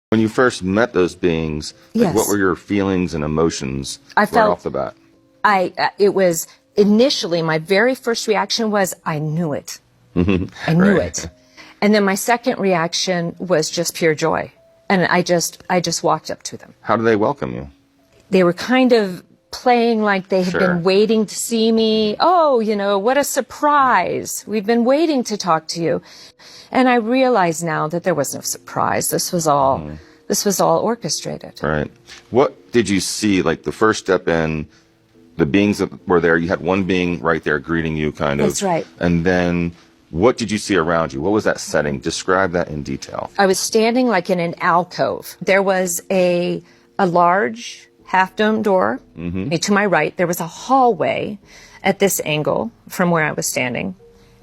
When you first met those beings, Yes. what were your feelings and emotions right off the bat? It was initially, my very first reaction was, I knew it. I knew it. And then my second reaction was just pure joy. And I just walked up to them. How did they welcome you? They were kind of playing like they had been waiting to see me. Oh, you know, what a surprise. We've been waiting to talk to you. And I realize now that there was no surprise. This was all orchestrated. Right. What did you see? Like the first step in, the beings that were there, you had one being right there greeting you kind of. That's right. And then what did you see around you? What was that setting? Describe that in detail. I was standing like in an alcove. There was a large half-dome door to my right. There was a hallway at this angle from where I was standing.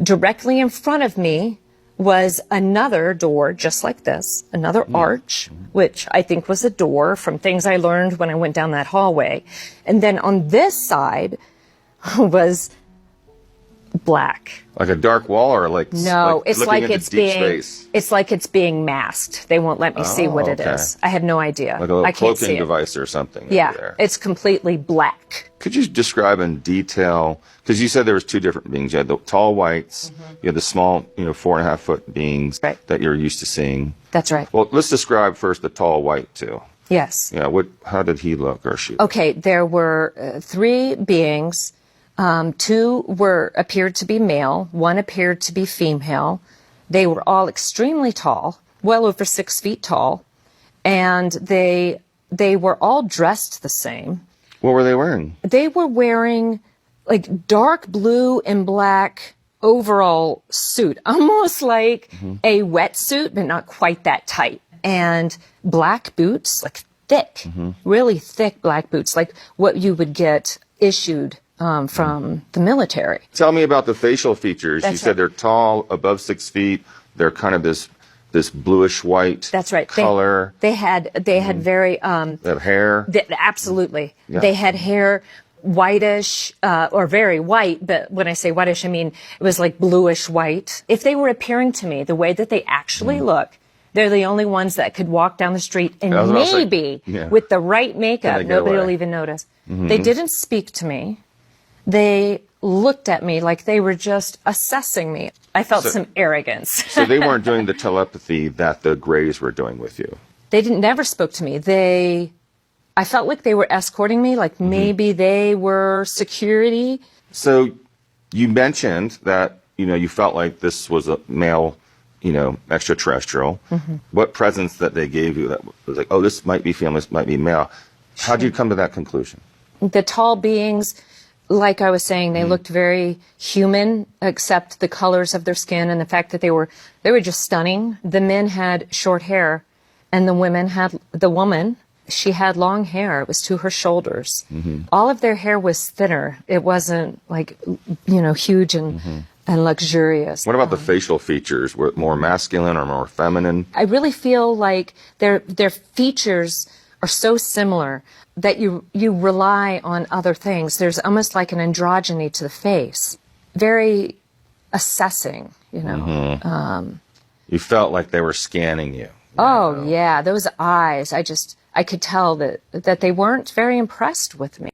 Directly in front of me was another door just like this, another arch, which I think was a door from things I learned when I went down that hallway. And then on this side was black. Like a dark wall, or like no, it's like it's like it's being masked. They won't let me see what it is. I have no idea. Like a little I can't see cloaking it. device or something. Yeah, there. it's completely black. Could you describe in detail, because you said there was two different beings. You had the tall whites, you had the small, 4.5 foot beings that you're used to seeing. That's right. Well, let's describe first the tall white too. Yes. Yeah. How did he look or she? Okay, there were three beings. Two appeared to be male. One appeared to be female. They were all extremely tall, well over 6 feet tall, and they were all dressed the same. What were they wearing? They were wearing like dark blue and black overall suit, almost like a wetsuit, but not quite that tight, and black boots, like thick, really thick black boots, like what you would get issued from the military. Tell me about the facial features. That's you said they're tall, above 6 feet. They're kind of this bluish white. That's right. Color. They had very They have hair. Absolutely. Yeah. They had hair whitish or very white, but when I say whitish, I mean it was like bluish white. If they were appearing to me the way that they actually look, they're the only ones that could walk down the street and maybe with the right makeup, nobody will even notice. They didn't speak to me. They looked at me like they were just assessing me. I felt some arrogance. So they weren't doing the telepathy that the Greys were doing with you? They never spoke to me. I felt like they were escorting me, like maybe they were security. So you mentioned that, you felt like this was a male, extraterrestrial. What presence that they gave you that was like, oh, this might be female, this might be male. How did you come to that conclusion? The tall beings, like I was saying, they looked very human, except the colors of their skin and the fact that they were just stunning. The men had short hair, and the woman, she had long hair. It was to her shoulders. All of their hair was thinner. It wasn't like, huge and luxurious. What about the facial features? Were it more masculine or more feminine? I really feel like their features are so similar that you rely on other things. There's almost like an androgyny to the face. Very assessing, You felt like they were scanning you. Oh, yeah, those eyes. I could tell that they weren't very impressed with me.